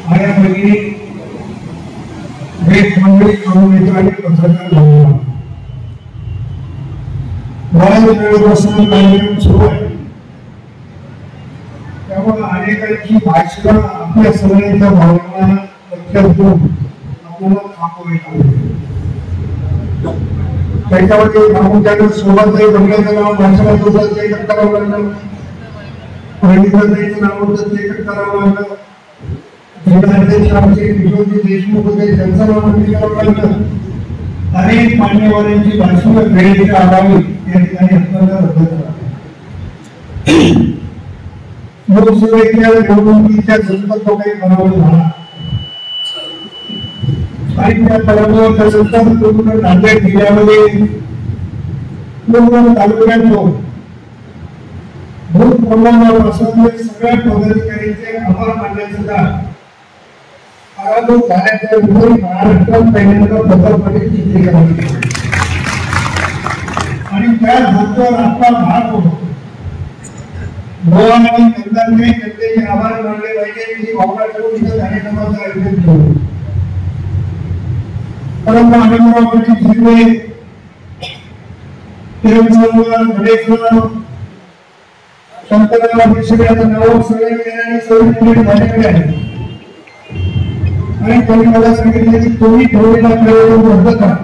आया भगिनी देश मंडळी करून येतो आणि पत्रकार बनवतो. बऱ्याच वेळेपासून कार्यक्रम सुरू आहे, त्यामुळे अनेकांची भाषणं आपल्या सगळ्यांच्या भावना लक्षात घेऊन आपल्याला थांबवायला त्याच्यामध्ये प्रामुख्याने सोबतही बंगल्याचं नाव भाषणात होतं ते करावं लागलं, प्रणिताताईचं नाव होतं ते करावं लागलं, जिल्हाध्यक्ष आमचे किशोरजी देशमुख होते त्यांचं नाव करावं लागलं. अनेक मान्यवरांची भाषणं वेळेच्या अभावी या ठिकाणी असताना रद्द करा. लोकसभेच्या निवडणुकीच्या संदर्भात काही पराभव झाला आणि त्या पराभवाच्या संदर्भात नांदेड जिल्ह्यामध्ये पूर्ण तालुक्यात भूत प्रमाणापासून सगळ्या पदाधिकाऱ्यांचे आभार मानण्याचं काम पराभव झाल्याच्या विरोधी महाराष्ट्रात पहिल्यांदा प्रकल्पाने चित्रीकरण आणि त्या धर्तीवर आपला भाग होतो. भगवान आणि जनतांनी जनतेचे आभार मानले पाहिजे ही भावना ठेवून इथं कार्यक्रमाचं आयोजन केलं. परंतु आनंदरावजी शिंदे, तिरुपतीवर गणेशवर शंकरराव सगळ्यांचं नाव सगळ्यांनी सगळे झालेले आहे आणि त्यांनी मला सांगितलं की तुम्ही ठेवलेला कार्यक्रम रद्द करा.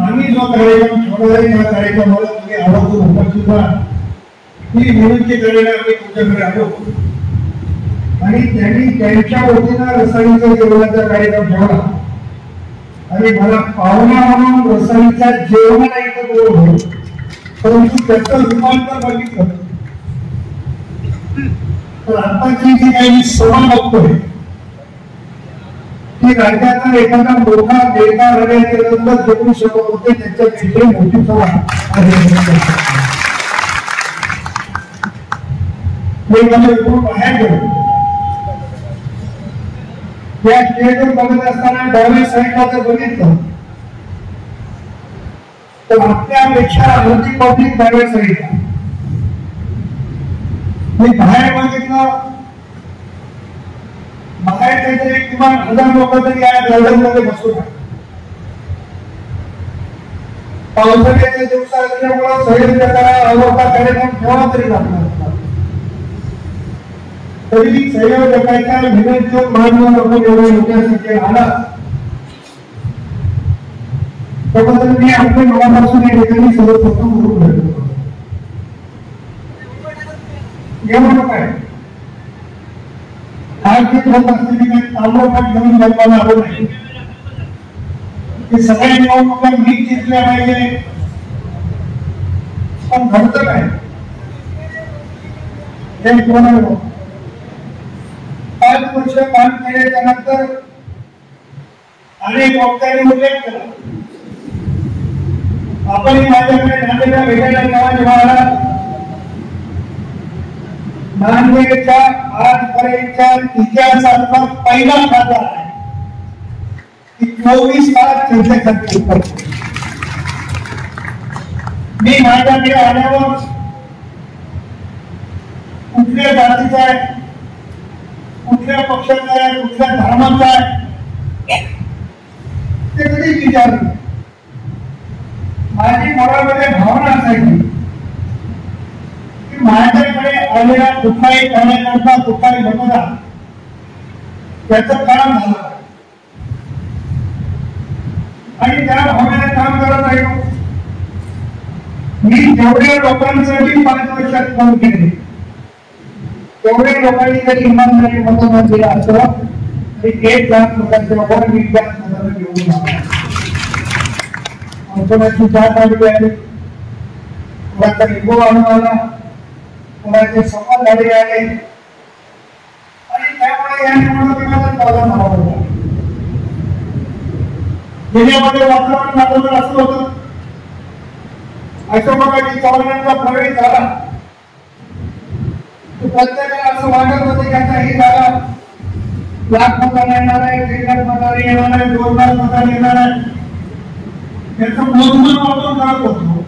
आम्ही जो कार्यक्रम ठेवला आहे त्या कार्यक्रमाला तुम्ही आवर्जून उपस्थित राहा ही विनंती करायला आम्ही तुमच्याकडे आलो. आणि त्यांनी त्यांच्या वतीनं रसाळीचा जेवणाचा कार्यक्रम ठेवला आणि मला पाहुणा म्हणून रसाळीच्या जेवणाला इथं बोलवलं, परंतु त्याचं रूपांतर बघितलं तर आताची जी काही सभा बघतोय की राज्याचा एखादा मोठा नेता रण्यानंतर जगू शकत होते त्याच्यापेक्षा मोठी सभा बाहेर गेलो. या स्टेजवर बघत असताना डाव्या साईडला जर बघितलं तर आपल्यापेक्षा अधिक पब्लिक डाव्या साईडला. मी बाहेर बघितलं, बाहेर काहीतरी किमान 1000 लोक तरी या गार्डन मध्ये बसून आहे. पावसाळ्याच्या दिवसात असल्यामुळे सगळे प्रकार आवडता कार्यक्रम ठेवा तरी लागणार. तरी संयोजकांच्या विनंतीवर मान्य लोक एवढ्या मोठ्या संख्येने आला त्याबद्दल मी आपल्या मनापासून या ठिकाणी सर्वप्रथम करून भेटतो. एवढं काय आज जे होत असलेली काही तांबडफाट घेऊन जन्माला आलो नाही की सगळ्या निवडणुका मी जिंकल्या पाहिजे. पण घडतं काय हे कोणाला 5 वर्ष काम केल्याच्या नंतर अनेक वक्त्यांनी उल्लेख केला. आपण माझ्याकडे नांदेडला भेटायला गावाचे महाराज नांदेडच्या आजपर्यंतच्या इतिहासातला पहिला खासदार आहे की 24 तास चर्चेसाठी उपस्थित. मी माझ्याकडे आल्यावर कुठल्या जातीचा आहे, कुठल्या पक्षाचा आहे, कुठल्या धर्माचा आहे ते कधी विचारलं. माझी मनामध्ये भावना असायची की माझ्याकडे आलेला कुठलाही कार्यकर्ता कुठलाही मतदार त्याचं काम झालं आणि त्या भावनेने काम करत राहिलो. मी जेवढ्या लोकांसाठी 5 वर्षात काम केले तेवढ्या लोकांनी जर इमानदारी मतदान दिलं असतं तरी 1 लाख लोकांच्या वर 1 लाख मतांना निवडून आला. कोणाची जात आली आहे, कोणाचा लिंबू आणून आला, कोणाचे संवाद झाले आहे आणि त्यामुळे या निवडणुकीमध्ये प्राधान्य होता. जिल्ह्यामध्ये वातावरण मात्र असं होतं अशोकाची चव्हाणांचा प्रवेश झाला प्रत्येकाला असं वाटत होतं की आता ही जागा 1 लाख मतांना येणार आहे, 1 लाख मतांना येणार आहे, 2 लाख मतांना येणार आहे. त्याचं मोजमाप आपण करत होतो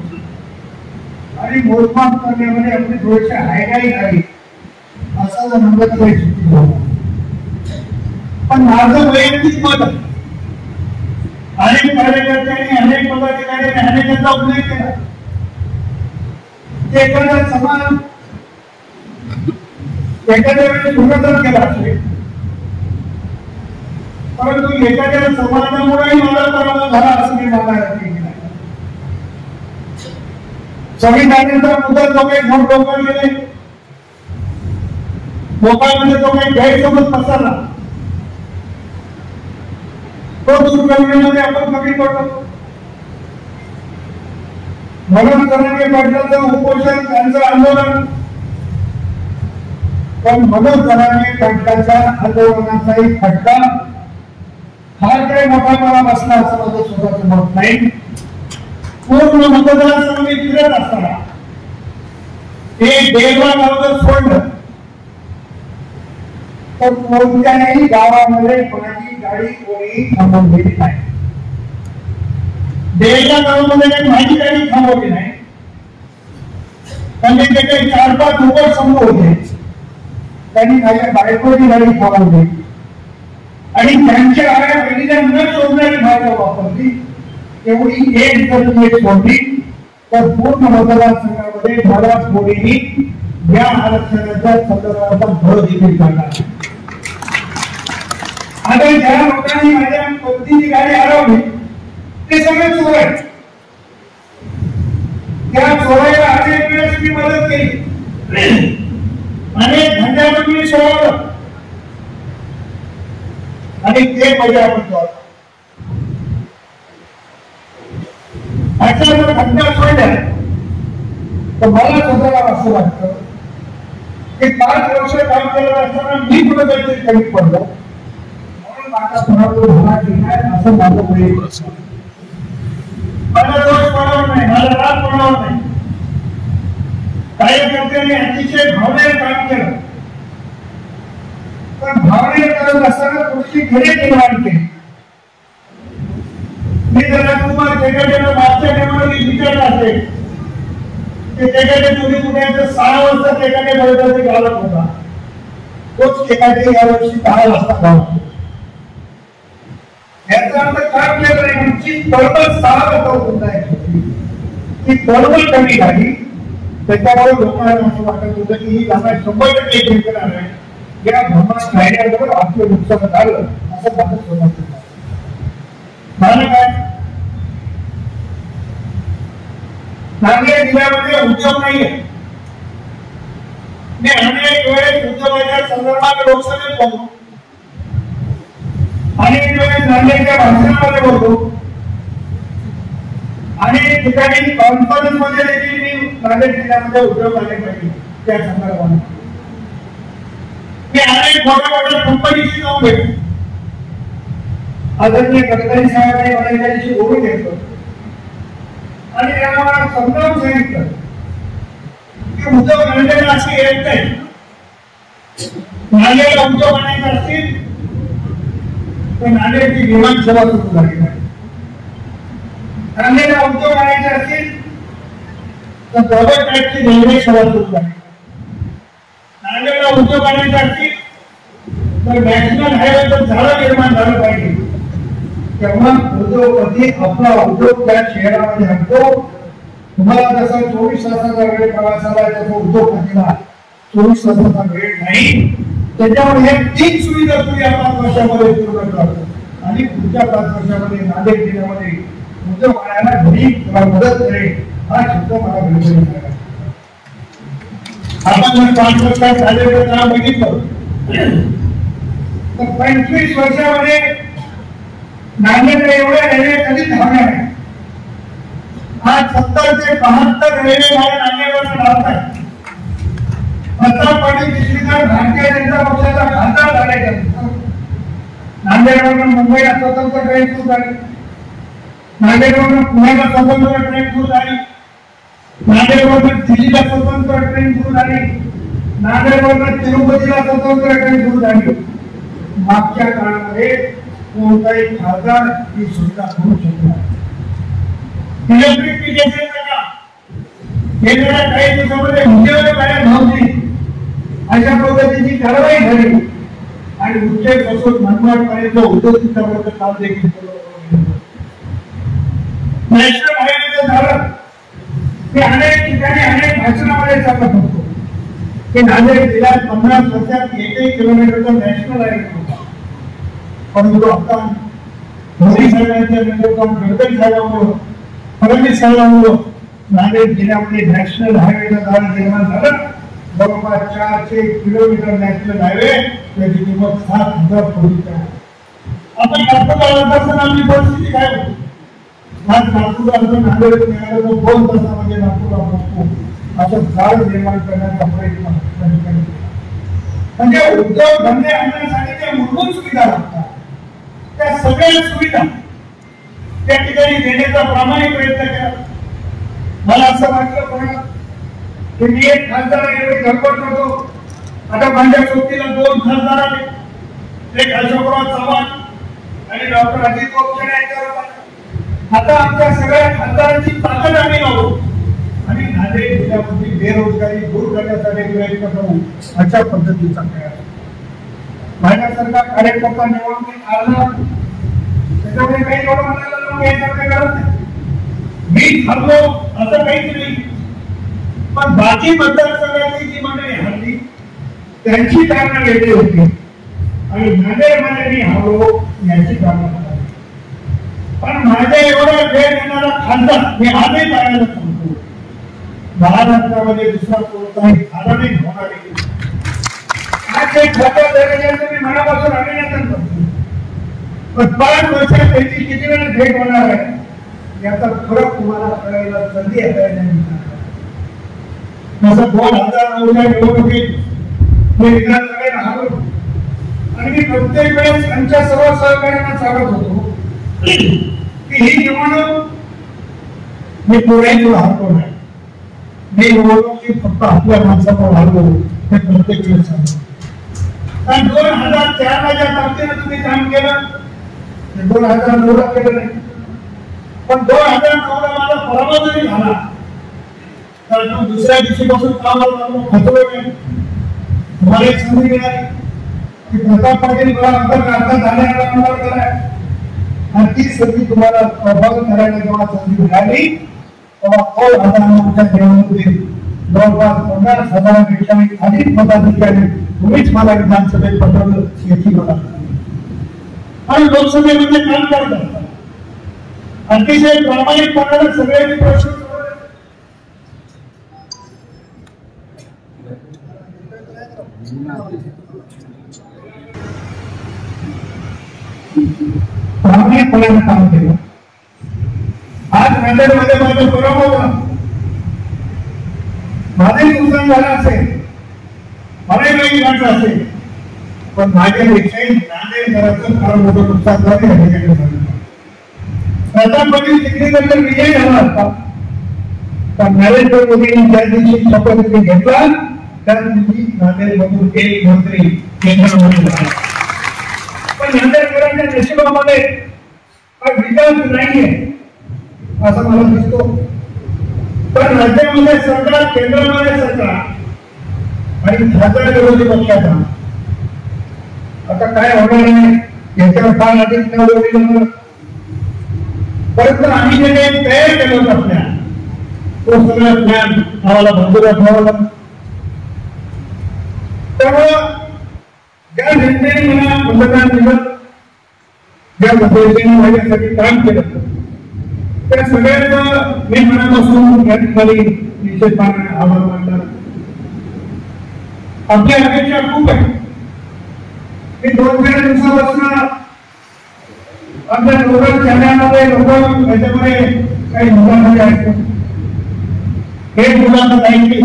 आणि मोजमाप करण्यामध्ये आपली थोडीशी हायगाई झाली असा जर म्हणत पाहिजे. पण माझं वैयक्तिक मत आहे, अनेक कार्यकर्त्यांनी अनेक पदाधिकाऱ्यांनी अनेकांचा उल्लेख केला, एखादा समाज एखाद्या वेळेस विरोधात केला असेल, परंतु एखाद्या समाजामुळेही मला पराभव झाला असं मी मानायला नाही. संविधानाचा मुद्दा जो काही भोट लोकांना गेले, लोकांमध्ये जो काही गैरसमज पसरला तो दूर करण्यामध्ये आपण कमी पडतो. म्हणून जरांगे पाटलांचं उपोषण, त्यांचं आंदोलन, पण मनोज जरांगे पाटलांच्या आंदोलनाचाही फटका फार काही मोठा मला बसला असं माझं स्वतःचं मत नाही. पूर्ण मतदारसंघ फिरत असताना एक देवळा गाव जर सोडलं तर कोणत्याही गावामध्ये कोणाची गाडी कोणी थांबवलेली नाही. देवळा गावामध्ये काही माझी गाडी थांबवली नाही, म्हणजे ते काही 4-5 लोक समोर होते, त्यांनी माझ्या बायकोची गाडी थांबवली आणि त्यांच्या आया बहिणीला न शोधणारी भाषा वापरली. एवढी एक जर तुम्ही सोडली तर पूर्ण मतदारसंघामध्ये मला कोणीही या आरक्षणाच्या संदर्भाचा भर देखील करणार. आता ज्या लोकांनी माझ्या पत्नीची गाडी हरवली ते सगळे चोर आहेत. त्या चोराला अनेक वेळेस मी मदत केली, अनेक धंद्यातून मी सोडवलं आणि ते मजा म्हणतो. अशा जर धंदा सोडल्या तर मला स्वतःला असं वाटतं की 5 वर्ष काम केलं असताना मी कुठं काहीतरी कमी पडलो, म्हणून माझा कोणाकडे धडा घेणार असं माझं वैयक्तिक मत. मला दोष पडावं नाही, मला राग पडावं नाही. कार्यकर्त्यांनी अतिशय भावनेने काम केलं, पण भावनेने करत असताना थोडीशी घरे निर्माण केली. मी जरा तुम्हाला एखाद्याला मागच्या टायमाला विचारलं असेल की एखाद्या तुम्ही कुठे 6 वाजता एखाद्या बरोबर गावात होता, तोच एखाद्या यावर्षी 10 वाजता गावात. याचा अर्थ काय केलं नाही, आमची बरोबर 6 वाजता होता ती बरोबर कमी झाली. त्याच्यामुळे लोकांना असं वाटत होतं की ही जागा 100% जिंकणार आहे. या भ्रमात राहिल्याबरोबर आपलं नुकसान झालं असं माझं समजतं. झालं काय, नांदेड जिल्ह्यामध्ये उद्योग नाहीये. मी अनेक वेळेस उद्योगाच्या संदर्भात लोकसभेत बोलतो, अनेक वेळेस नांदेडच्या भाषणामध्ये बोलतो, अनेक ठिकाणी कॉन्फरन्स मध्ये देखील मी नांदेड जिल्ह्यामध्ये उद्योग आले पाहिजे त्या संदर्भात. मी अनेक मोठ्या कंपनीशी जाऊन भेटतो. आदरणीय गडकरी साहेबांनी मला त्यांच्याशी बोलून घेतलं आणि त्यांना मला समजावून सांगितलं की उद्योग नांदेडला अशी येत नाही. नांदेडला उद्योग आणायचे असतील तर नांदेडची विमान सेवा सुरू झाली नाही. नांदेडला उद्योग आणायचे असतील तर डबल ट्रॅकची रेल्वे सेवा सुरू झाली. नांदेडला उद्योग आणायचे असतील तर नॅशनल हायवेचं झाडं निर्माण झालं पाहिजे. तेव्हा उद्योगपती आपला उद्योग त्या शहरामध्ये आणतो. तुम्हाला जसा 24 तासाचा वेळ प्रवासाला तसं उद्योगपतीला 24 तासाचा वेळ नाही. त्याच्यामुळे हे 3 सुविधा तुम्ही या 5 वर्षामध्ये पूर्ण करतो आणि पुढच्या 5 वर्षामध्ये नांदेड जिल्ह्यामध्ये उद्योग आणायला घरी मदत करेल हा शब्द मला भेटून मिळाला. आपण जर 5 वर्षात झालेलं काम बघितलं तर 25 वर्षामध्ये नांदेडला एवढ्या रेल्वे कधी धावल्या नाही. आज 70 ते 72 रेल्वे गाड्या नांदेडवर धावतात. प्रताप पाटील चिखलीकर भारतीय जनता पक्षाचा खासदार झाल्यानंतर नांदेडवरून मुंबईला स्वतंत्र ट्रेन सुरू झाली, नांदेडवरून पुण्याला स्वतंत्र ट्रेन सुरू झाली, नांदेडवरून दिल्लीला स्वतंत्र ट्रेन सुरू झाली, नांदेडवरून तिरुपतीला स्वतंत्र ट्रेन सुरू झाली. मागच्या काळामध्ये कोणताही खासदार ही सुविधा करू शकला. इलेक्ट्रिफिकेशनचा काम गेल्या काही दिवसामध्ये मुंबईवर काय नव्हती अशा पद्धतीची कारवाई झाली आणि आणि उच्चेपासून मनमाडपर्यंत उद्योगिकांचं काम देखील नॅशनल हायवेचं झालं ते अनेक ठिकाणी अनेक भाषणामध्ये सांगत होतो की नांदेड जिल्ह्यात 50 वर्षात 1 किलोमीटरचा नॅशनल हायवे होता. परंतु आता मोदी साहेबांच्या नेतृत्वात गडकरी साहेबांमुळे फडणवीस साहेबांमुळे नांदेड जिल्ह्यामध्ये नॅशनल हायवेचं जाळं निर्माण झालं. जवळपास 400 किलोमीटर नॅशनल हायवे त्याची किंमत 7,000 कोटी आहे. आपण नागपूरला असताना आपली परिस्थिती काय होती? आज नागपूरला नांदेड निघालं तर 2 तासामध्ये नागपूरला पोहोचतो असं जाळं निर्माण करण्याचा प्रयत्न म्हणजे उद्योग धंदे आणण्यासाठी ज्या मूलभूत सुविधा लागतात त्या सगळ्या सुविधा त्या ठिकाणी देण्याचा प्रामाणिक प्रयत्न केला. मला असं वाटलं की मी एक खासदार एवढी धडपड करतो. आता माझ्या सोबतीला 2 खासदार आले, एक अशोकराव चव्हाण आणि डॉक्टर अजित पवार यांच्या रूपात. आता आमच्या सगळ्या खासदारांची ताकद आम्ही लावू आणि नांदेड जिल्ह्यामध्ये बेरोजगारी दूर करण्यासाठी प्रयत्न करू अशा पद्धतीचा प्रयास. माझ्यासारखा कार्यकर्ता निवडणुकीत आला त्याच्यामुळे काही एवढं म्हणायला याच्याकडे करत नाही. मी ठरलो असं काहीच नाही. पण बाकी मतदारसंघातली जी मंडळी हरली त्यांची कारणं वेगळी होती आणि नांदेडमध्ये मी हरलो याची कारणं. पण माझ्या एवढा वेळ येणारा खासदार मी आजही पाहायला सांगतो महाराष्ट्रामध्ये दुसरा कोणताही खासदार नाही होणार नाही. आज एक खासदार देण्याचं मी मनापासून अभिनंदन करतो. पण 5 वर्षात त्याची किती वेळा भेट होणार आहे याचा फरक तुम्हाला कळायला संधी आहे. जसं 2009च्या निवडणुकीत मी विधानसभेत राहिलो आणि मी प्रत्येक वेळेस त्यांच्या सर्व सहकार्यांना सांगत होतो की ही निवडणूक मी पुण्यातून हारतो नाही, मी निवडणुकीत फक्त आपल्या माणसावर हारलो हे प्रत्येक वेळेस सांगतो. कारण 2004ला ज्या ताकदीने तुम्ही काम केलं 2009ला केलं नाही. पण 2009ला माझा पराभव जरी झाला तर दुसऱ्या दिवशीपासून कामाला लागलो खचलो नाही. मला एक संधी मिळाली की प्रताप पाटील मला अंतर्गत झाल्याला आमदार कराय आणि ती संधी तुम्हाला प्रभावित करायला जेव्हा संधी मिळाली तेव्हा 2009च्या निवडणुकीत जवळपास 50,000पेक्षा अधिक पदाधिकारी तुम्हीच मला विधानसभेत पाठवलं याची मला आणि लोकसभेमध्ये काम करत असतात. अतिशय प्रामाणिकपणाने सगळ्यांनी प्रश्न प्रामाणिकपणाने काम केलं. आज नांदेडमध्ये माझं पराभव झाला, माझे नुकसान झालं असेल, मलाही काही वाटलं असेल, पण माझ्यापेक्षाही नांदेडकरांचं फार मोठं नुकसान झालं. प्रताप पाटील तिकडे विजय झाला असता तर नरेंद्र मोदींनी ज्या दिवशी शपथ घेतला त्या दिवशी नांदेडमधून एक मंत्री केंद्रामध्ये झाला. पण नांदेडकरांच्या नशिबामध्ये विकास नाहीये असं मला दिसतो. पण राज्यामध्ये सरकार, केंद्रामध्ये सरकार आणि खासदार विरोधी पक्षाचा आता काय होणार आहे याच्यावर फार अधिक न. परंतु आम्ही जे काही तयार केलं होतं प्लॅन तो सगळा प्लॅन आम्हाला बाजूला ठेवावा लागला. त्यामुळं ज्या जनतेने मला मतदान दिलं, ज्या पद्धतीने माझ्यासाठी काम केलं त्या सगळ्यांना मी मनापासून या ठिकाणी निश्चितपणे आभार मानणार. आपली अपेक्षा खूप आहे की 2-3 दिवसापासून आमच्या लोकल चॅनलमध्ये लोक याच्यामध्ये काही मुलाखती ऐकतो. एक मुलाखत ऐकली,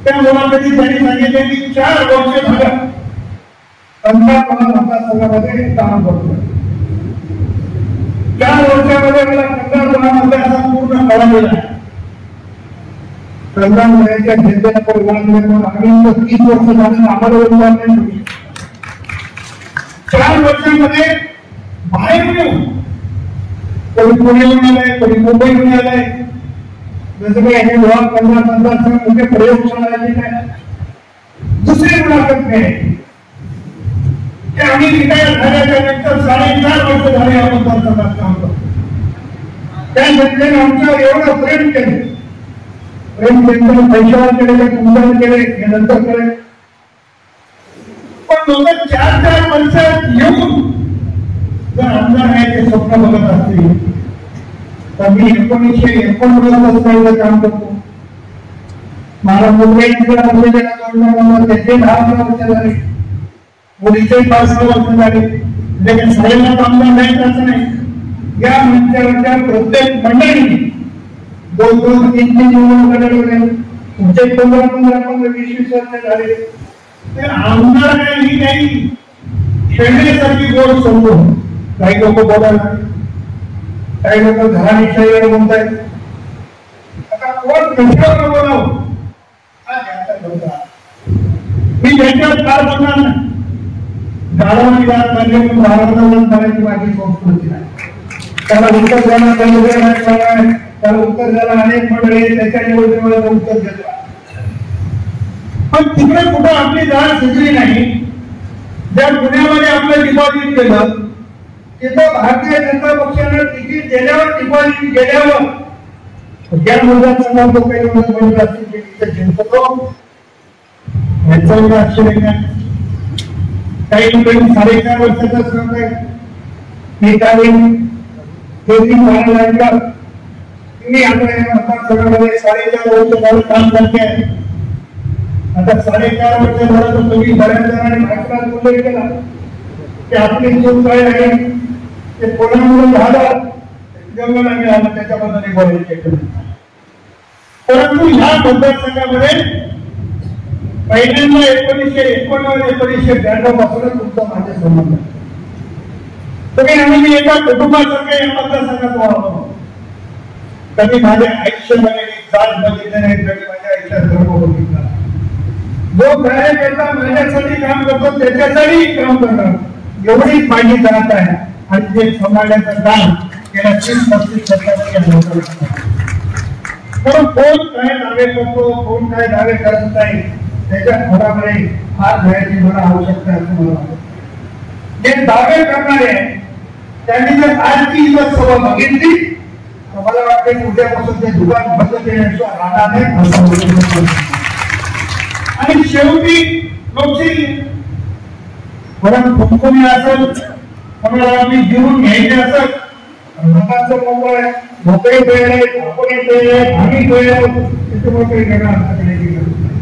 त्या मुलाखतीत त्यांनी सांगितले की 4 वर्ष झालं पंजाब मतदारसंघामध्ये काम करतो. 4 वर्षामध्ये मला पंजाब मतदारसंघ पूर्ण कळवलेला आहे. पंजाबच्या जनतेला परिवार आम्ही 30 वर्ष झाले आम्हाला उमेदवार नाही. 4 वर्षामध्ये बाहेर येऊन कोणी पुण्याहून आलाय, कोणी मुंबईहून आलाय. जसं काही हे मतदारसंघ म्हणजे प्रयोगशाळा काय दुसरी मुलाखत नाही. रिटायर झाल्याच्या नंतर 4.5 वर्ष झाले आपण पंतप्रधान काम करतो. त्या व्यक्तीने आमच्यावर एवढं प्रेम केले, प्रेम त्यांचं पैशावर केले, कुंभन केले, हे नंतर केले. पण लोक 4 वर्षात येऊन जर आमदार व्हायचे स्वप्न बघत असतील तर मी 1989 पासून काम करतो. मला मुंबईत त्याचे 10 वर्ष झाले, मुलीचे 5 वर्ष झाले. म्हणजे साडेला आमदार व्हायचं नाही. या मंचावरच्या प्रत्येक मंडळी 2-3 निवडणूक तुमचे 15-20 वर्ष झाले. ते आमदार काही खेळण्यासारखी गोड समजू. काही लोक बोलायला, काही लोक घराणीशाहीवर बोलतायत. आता कोण कशावर बोलावं हा ज्याचा धोका. मी ज्याच्यात फार बोलणार नाही. गावाने गात बनले म्हणून भारताला करायची माझी संस्कृती नाही. त्याला उत्तर द्यायला त्याला उत्तर द्यायला अनेक मंडळी त्याच्या निवडणुकीला उत्तर देतात. पण तिकडे कुठं आपली जाण सुचली नाही. ज्या पुण्यामध्ये आपलं डिपॉझिट केलं तिथं भारतीय जनता पक्षानं तिकीट दिल्यावर डिपॉझिट गेल्यावर ज्या मतदारसंघात तो काही म्हणत असतील तिथे जिंकतो याचं आश्चर्य नाही. काही लोकांनी 4.5 वर्षाचा श्रम आहे. मी काही लागला मी आता या मतदारसंघामध्ये 4.5 वर्ष झालं काम करते आहे. आता 4.5 वर्ष झालं तर तुम्ही बऱ्याच जणांनी भाषणात उल्लेख केला की आपली चूक काय आहे ते कोणामुळे झालं जंगलाने आलं त्याच्याबद्दल बोलायचे. परंतु ह्या मतदारसंघामध्ये पहिल्यांदा 1989-1992 पासूनच तुमचा माझ्या संबंध. तुम्ही आम्ही एका कुटुंबासारखं या मतदारसंघात वाढवतो. कधी माझ्या आयुष्यामध्ये जात बघितलं नाही, कधी माझ्या आयुष्यात धर्म बघितला. जो कार्यकर्ता माझ्यासाठी काम करतो त्याच्यासाठी काम करणार एवढीच माझी जात आहे. आणि ते सांभाळण्याचं काम गेल्या 30-35 वर्षांमध्ये म्हणून कोण काय दावे करतो, कोण काय दावे करत नाही त्याच्या घराकडे हात घ्यायची मला आवश्यकता आहे असं मला वाटतं. जे दावे करणारे त्यांनी जर आजची सभा बघितली तर मला वाटतं उद्यापासून ते दुकान बंद केल्याशिवाय राहणार नाही. आणि शेवटी लोकशाही परत कोणी असेल कोणाला आम्ही जीवन घ्यायचे असेल मताचं मोकळ आहे, मोकळी वेळ आहे, आपण वेळ आहे, आम्ही वेळ आहे, त्याच्यामुळे काही वेगळा अर्थ करण्याची गरज नाही.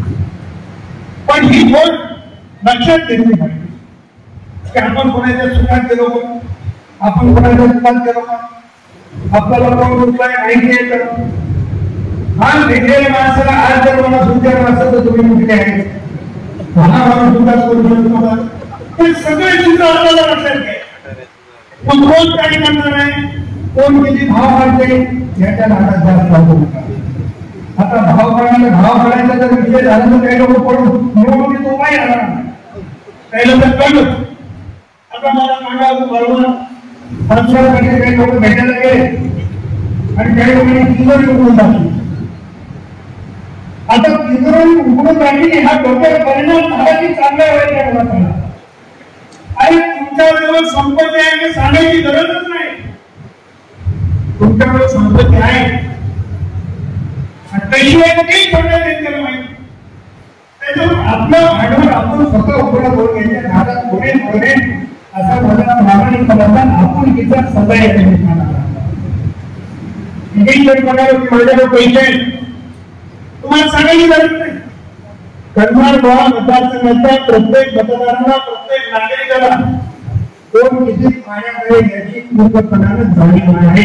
पण ही गोष्ट लक्षात घेतली पाहिजे की आपण कोणाच्या सुखात गेलो का, आपण कोणाच्या सुखात गेलो का, आपल्याला कोण कुठलाय माहिती आहे का. हा भेटलेल्या माणसाला आज जर मला सुद्धा असेल तर तुम्ही कुठले आहे हा माणूस सुद्धा करू शकतो का. ते सगळे चित्र आपल्याला लक्षात घ्या. पण कोण काय करणार आहे, कोण किती भाव वाढते याच्या नादात जास्त लागू नका. आता भाव वाढायचा जर विषय झाला तर काही लोक पडून निवडणुकीत उपाय राहणार नाही. काही लोक कळलं. आता मला सांगा बरोबर पंचायत काही लोक भेटायला गेले आणि काही लोकांनी तिजोरी उघडून टाकली. आता तिजोरी उघडून टाकली हा डोक्यावर परिणाम झाला की चांगला व्हायचा मला सांगा. आणि तुमच्याजवळ संपत्ती आहे हे सांगायची गरजच नाही. तुमच्याकडे संपत्ती आहे त्याशिवाय काही छोट्या त्यांच्याला माहिती. त्याच्यामुळे आपलं भांडवल आपण स्वतः उघडा करून घ्यायच्या हातात कोणे असा माझा प्रामाणिक पदार्थ आपण किती सवय आहे इंग्लिश म्हणाले की माझ्याकडे पैसे आहेत तुम्हाला सांगायची गरज नाही. करणार गोवा मतदारसंघाच्या प्रत्येक मतदारांना प्रत्येक नागरिकाला कोण किती माझ्याकडे याची पूर्णपणानं जाणीव आहे.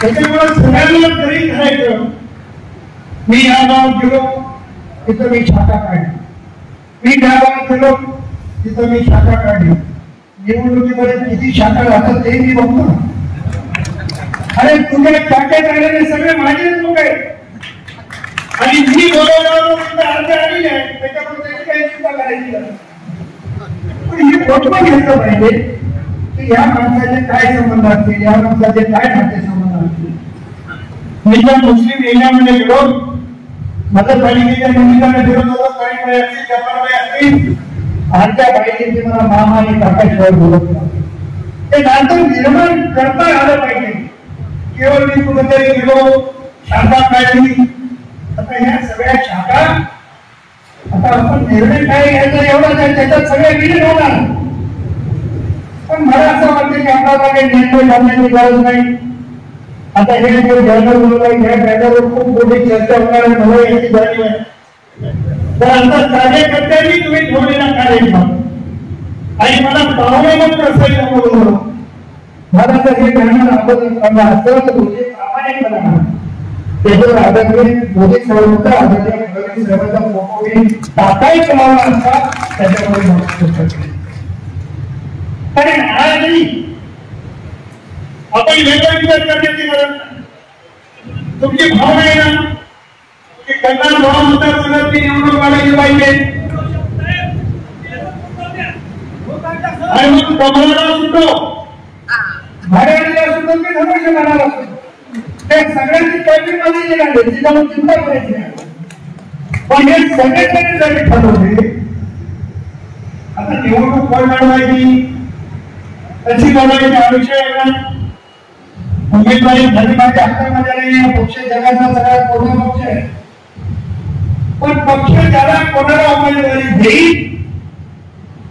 त्याच्यामुळे सगळ्यांना तरी करायचं. मी या गावात गेलो तिथं मी शाखा काढली, मी त्या गावात गेलो तिथं मी शाखा काढली. निवडणुकीमध्ये किती शाखा राहतात ते मी बघतो. अरे तुम्ही शाखेत आलेले सगळे माझेच लोक आहेत आणि मी बोलवल्यावर अर्ज आलेली आहे त्याच्यामुळे त्याची काही चिंता करायची नाही. पण हे पोचवून घेतलं पाहिजे की या माणसाचे काय संबंध असतील, या माणसाचे काय नाते संबंध असतील. मी ज्या मुस्लिम एरियामध्ये गेलो नगरपालिकेच्या निमित्ताने फिरत होतो, काही असतील, आमच्या बाईने मला मामा आणि काकाशिवाय बोलत नाही. ते नातं निर्माण करता आलं पाहिजे. केवळ मी कुठेतरी गेलो शाखा काढली, आता ह्या सगळ्या शाखा आता आपण निर्णय काय घ्यायचा एवढा नाही, त्याच्यात सगळे विलीन होणार. पण मला असं वाटतं की आपल्याला काही निर्णय करण्याची गरज नाही. आता हे जे बॅनर बोलवलं या बॅनरवर खूप मोठी चर्चा होणार आहे, मला याची जाणीव आहे. तर आता कार्यकर्त्यांनी तुम्ही ठेवलेला कार्यक्रम आणि मला पाहुणे असायचं बोलवलं. मला तर हे बॅनर आपण असं तुझे प्रामाणिकपणा त्याच्यावर आधारले मोदी साहेबांचा आधार फडणवीस साहेबांचा फोटो टाकायचा मला असता त्याच्यामध्ये कारण आजही आपण वेगळा विचार करण्याची गरज नाही. तुमची भावना आहे ना की कल्याण भाव मतदारसंघाची निवडणूक आणायची पाहिजे आणि मग कमळाला सुटो भाड्याला सुटो की धनुष्य मनाला सुटो त्या सगळ्यांची कल्पी मध्ये गेला त्याच्यावर चिंता करायची नाही. पण हे सगळे जरी ठरवले आता निवडणूक कोण लढवायची कशी लढवायची हा विषय आहे ना. उमेदवारी झाली माझ्या हातामध्ये नाही. पक्ष जगाचा सगळ्यात मोठा पक्ष आहे. पण पक्ष ज्याला कोणाला उमेदवारी देईल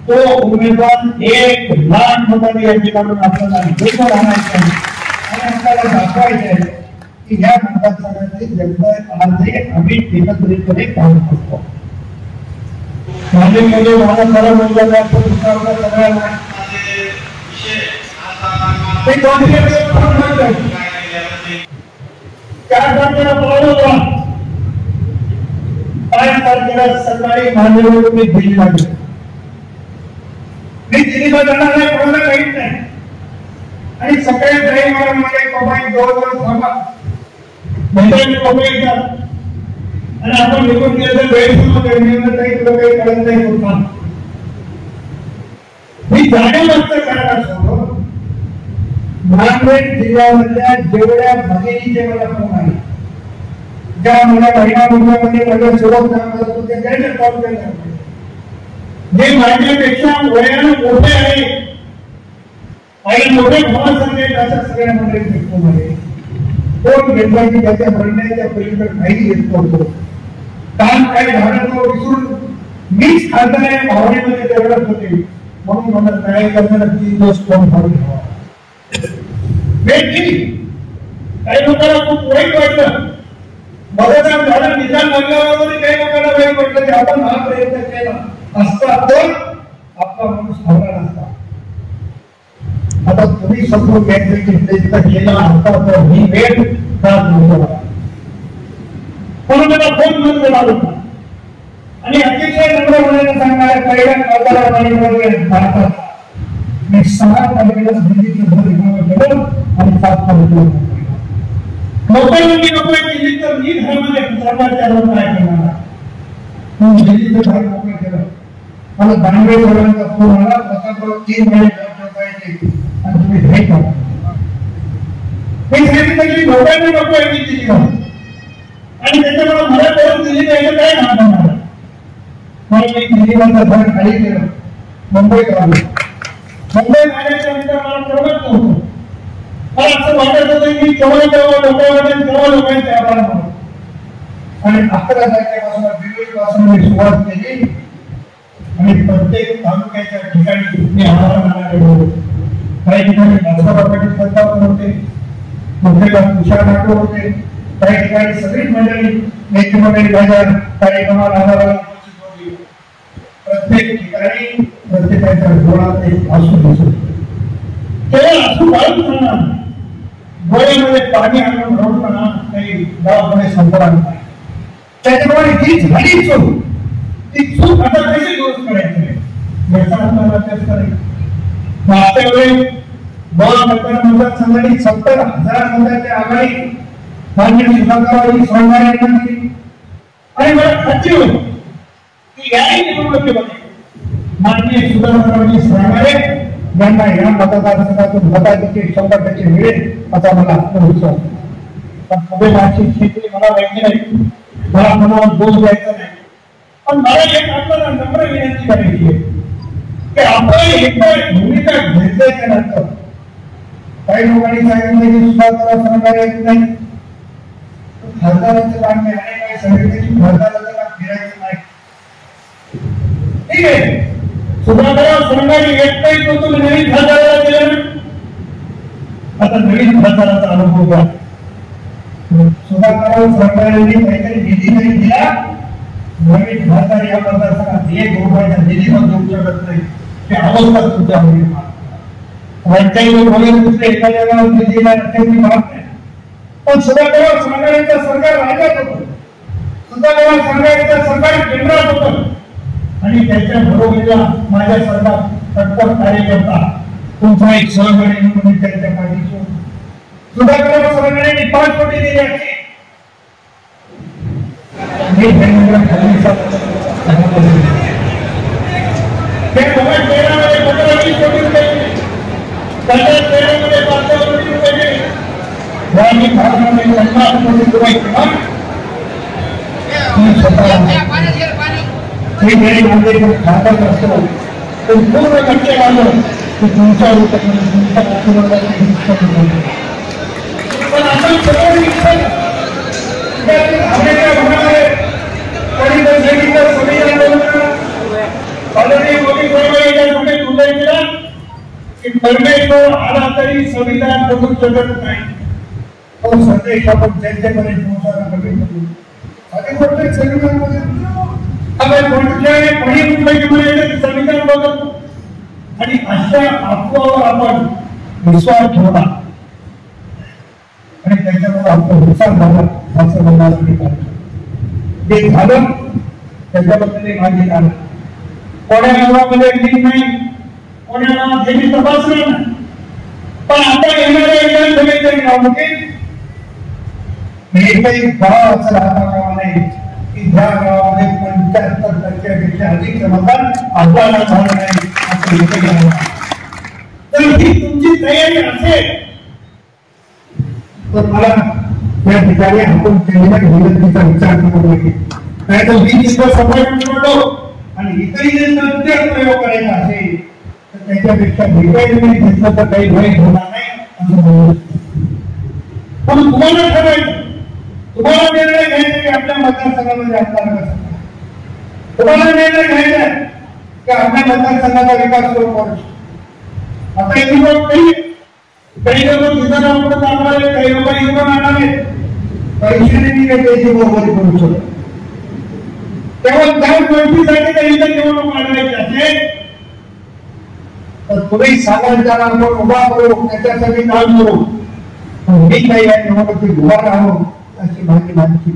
तो उमेदवार 1,00,000 मतांनी या ठिकाणून आपल्याला निवडून आणायचा आणि आपल्याला दाखवायचे आहे की या मतदारसंघाची जनता आजही आम्ही एकत्रितपणे काम करतो. माझ्यामध्ये मला खरं म्हणजे सगळ्या ते 4 तारखेला बोलवलं, 5 तारखेला सकाळी माझ्यावर मी दिल्लीला गेलो. मी दिल्लीला जाणार नाही, कोणाला काहीच नाही. आणि सकाळी ड्राईव्हर मध्ये कमाई जवळजवळ थांबा आणि आपण निघून गेलं तर गैरसमज काही तुला काही कळत नाही होता. मी जाण्या मागचं कारण असो नांदेड जिल्ह्यामधल्या जेवढ्या भगिनीचे मला फोन आहे ज्या मला महिना मुंबईमध्ये माझ्या सोबत काम करत होते त्यांच्या कॉल केला जे माझ्यापेक्षा वयाने मोठे आहे आणि मोठे भावासारखे त्याच्या सगळ्या मंडळी फोन आहे. कोण घेतला की त्याच्या म्हणण्याच्या पलीकडे काही येत नव्हतो. काम काय झालं तो विसरून मीच खासदार भावनेमध्ये तेवढत होते म्हणून मला काय करताना 3 दिवस फोन करून घ्यावा. काही लोकांना खूप वाईट वाटलं. मतदान झालं निकाल लागल्यावर काही लोकांना वाईट वाटलं की आपण हा प्रयत्न केला असता तर आपला माणूस हरला नसता. आता तुम्ही समजून घ्यायचं की प्रयत्न केला असता तर ही वेळ का नव्हता म्हणून मला फोन बंद केला होता. आणि अतिशय नम्र होण्याचं सांगणाऱ्या पहिल्या खासदारांमध्ये भारतात मी 6 तारखेला दिल्लीचं घर रिकामं केलं आणि 7 तारखेला मोकळी नको केली तर मी घरामध्ये सरकारच्या लोक काय करणार. दिल्लीचं घर मोकळं केलं. मला दांडे साहेबांचा फोन आला, प्रतापराव 3 महिने पाहिजे आणि तुम्ही हे करा. मी सांगितलं की लोकांनी नको आहे दिल्लीला आणि त्याच्यामुळे मला करून दिल्ली पाहिजे काय म्हणणार. म्हणून मी दिल्लीवरचं घर खाली केलं, मुंबईत आलो. मुंबईत आल्याच्या नंतर मला करमत नव्हतं. मला असं वाटत होतं की केव्हा लोकांचे आभार मानू. आणि 11 तारखेपासून दिल्लीपासून मी सुरुवात केली आणि प्रत्येक तालुक्याच्या ठिकाणी मी आभार मानायला गेलो. काही ठिकाणी भाजपासाठी सरकार होते, कुठेला तुषार ठाकूर होते, काही ठिकाणी सगळीच मंडळी नेते मंडळी माझ्या कार्यक्रमाला आधाराला उपस्थित होती. प्रत्येक ठिकाणी प्रत्येकाच्या डोळ्यात एक आसू दिसत. केवळ आसू काढून राहणार डोळ्यामध्ये पाणी आणून रडताना काही गावामध्ये संपर्क नाही. त्याच्यामुळे जी झाली चूक ती चूक आता कशी दुरुस्त करायची याचा आपल्याला अभ्यास करायचा. मागच्या वेळी मतदारसंघाने 70,000 मतांची आघाडी मान्य सुधाकररावांनी सोडणार दिली आणि मला खात्री होती की याही निवडणुकीमध्ये मान्य सुधाकररावांनी सोडणारे यांना या मतदारसंघातून मताधिक्य 100% मिळेल असा मला आत्मविश्वास. पण पुढे माझी शेती मला माहिती नाही, मला कोणावर दोष द्यायचा नाही. पण मला एक आपल्याला नम्र विनंती करायची आहे की आपण एकदा भूमिका घेतल्याच्या नंतर काही लोकांनी सांगितलं की सुधाकर सहकार्य येत नाही, खासदाराचं काम आहे आणि काही सांगितलं खासदाराचं काम फिरायचं नाही. ठीक आहे, सुधाकर सहकार्य येत नाही तो तुम्ही नवीन खासदाराला दिलं ना. आता नवीन खासदाराचा अनुभव घ्या. सुधाकर सहकार्याने काहीतरी निधी नाही दिला, नवीन खासदार या मतदारसंघात ₹1 निधी पण देऊ शकत नाही. ते अवस्था तुमच्या काही लोक दुसऱ्या एखाद्या गावात निधीला त्याची बाब नाही. पण सुधाकर सहकार्याचं सरकार राज्यात होतं, सुधाकर सहकार्याचं सरकार केंद्रात होतं आणि त्याच्या बरोबरीला माझ्या सरकार तत्पर कार्यकर्ता तुमचा एक सहकारी म्हणून त्यांच्या पाठीशी होतो. सुधाकर सहकार्याने 5 कोटी दिले आहे. पूर्ण लक्ष आलं की तुमच्या पण आपण परमेश्वर आला तरी संविधान बदलू शकत नाही. तो संदेश आपण जनतेपर्यंत पोहोचवणं कमी करू. अगदी प्रत्येक संविधानामध्ये आपण कोणत्याही संविधान बदलतो आणि अशा अफवावर आपण विश्वास ठेवला आणि त्याच्यामुळे आपण विचार झाला असं म्हणण्यासाठी ते झालं. त्याच्याबद्दल माहिती झालं. कोण्या गावामध्ये लिंक नाही, कोण्या गावात हे तपासलं नाही. पण आता येणाऱ्या एकही गाव असं राहता कामा नाही की ज्या गावामध्ये 75% अधिक मतदान आपल्याला झालं नाही असं. तर ही तुमची तयारी असेल तर मला या ठिकाणी आपण केलेल्या विनंतीचा विचार करू नये. नाहीतर मी तिथं सपोर्ट करतो आणि इतरही जे सत्य प्रयोग करायचा असेल तर त्याच्यापेक्षा वेगळं घेतलं तर काही वाईट होणार नाही असं बोलू. पण तुम्हाला ठरवायचं, तुम्हाला निर्णय घ्यायचा की आपल्या मतदारसंघामध्ये आमदार कसं, तुम्हाला निर्णय घ्यायचा की आपल्या मतदारसंघाचा विकास करू करू. आता एक लोक काही लोक तिथं आपण दाखवायला, काही लोक इथं आणावे, पैशाने मी काही त्याची बरोबरी करू शकतो. तेव्हा त्या गोष्टीसाठी जर इथं निवडणूक आढळायची असेल तर तुम्ही सामान्यांना आपण उभा करू, त्याच्यासाठी काम करू. मी काही या निवडणुकीत उभा राहू अशी माहिती माहिती.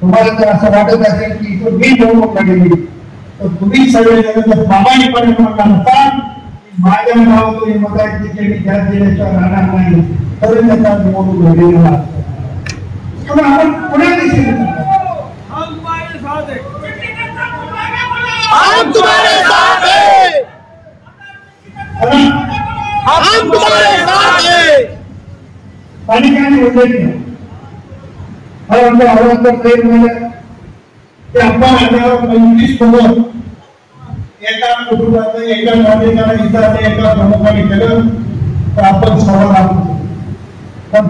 तुम्हाला जर असं वाटत असेल की इथं मी निवडणूक लागली तर तुम्ही सगळे प्रामाणिकपणे म्हणता माझ्या नावातून मताची केली ज्या जिल्ह्याच्या राहणार नाही तरी त्याचा निवडणूक लढलेला असतो. आपण पुण्या दिशेने हम तुम्हारे साथ हैं, हम तुम्हारे साथ हैं. पालिकांनी उल्लेख केला. मला वाटतं औरंगाबाद ट्रेन मध्ये ते आपण 25 कुटुंब एका कुटुंबाचं एका नागरिकाला इथं एका प्रमुखाने केलं तर आपण सवाल आहोत. पण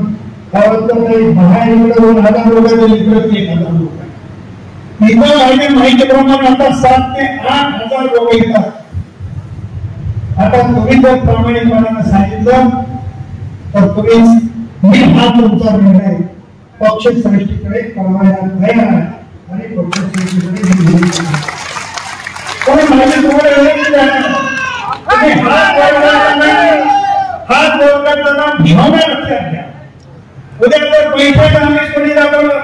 बाहेर इकडे 2,000 लोकांचे इकडे 1,000 लोक इथं माहितीप्रमाणे आता 7 ते 8,000 लोक येतात. आता तुम्ही जर प्रामाणिकपणाने सांगितलं तर तुम्ही मी हा तुमचा निर्णय पक्ष श्रेष्ठीकडे कळवायला तयार आहे आणि पक्ष श्रेष्ठीकडे माझे तुम्हाला हात जोडताना भावना लक्षात घ्या. उद्या जर पैशाचं आम्ही कोणी दाखवलं,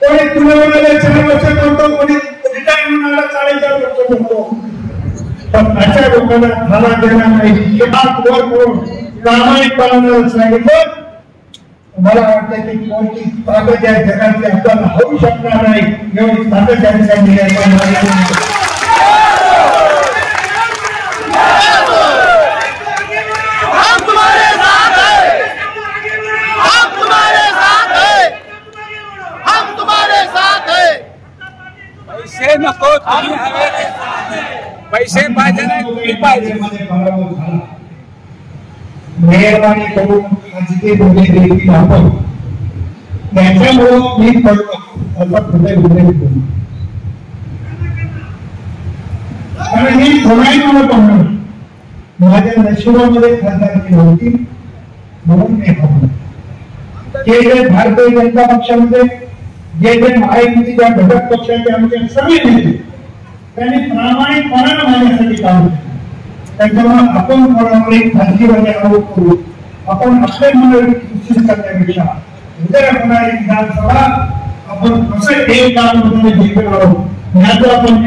कोणी पुण्यामध्ये 4 वर्ष करतो, कोणी रिटायरमेंटला 4.5 वर्ष करतो, पण अशा लोकांना खाला देणार नाही. हात वर करून प्रामाणिकपणाने सांगितलं मला वाटतं की कोणती ताकद या जगातली आपल्याला होऊ शकणार नाही एवढी ताकद या ठिकाणी पैसे नको, तुम्ही हवे, पैसे विषय पाहिजे नाही पाहिजे. मेहरबानी करून जिथे बोलले देखील आपण त्याच्यामुळे मी पडतो कारण मी कोणाही मला पाहणार माझ्या नशिबामध्ये खासदारकी होती म्हणून मी पाहणार. जे भारतीय जनता पक्षामध्ये जे महायुतीच्या घटक पक्षाचे आमचे सगळे नेते त्यांनी प्रामाणिकपणाने माझ्यासाठी काम केलं. त्याच्यामुळे आपण कोणाकडे खाजगीमध्ये आरोप करू आपण आपले मन निश्चित करण्यापेक्षा उद्या होणारी विधानसभा आपण कसं एक काम जिंकून आहोत याचा आपण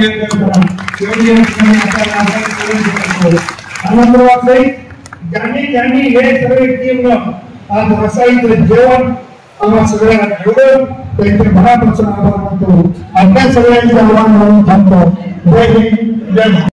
ज्यांनी ज्यांनी हे सगळे टीम आज रसाईचं जेवण आम्हा सगळ्यांना ठेवलं त्यांचे मनापासून आभार मानतो. आपल्या सगळ्यांचे आव्हान म्हणून थांबतो. जय हिंद जय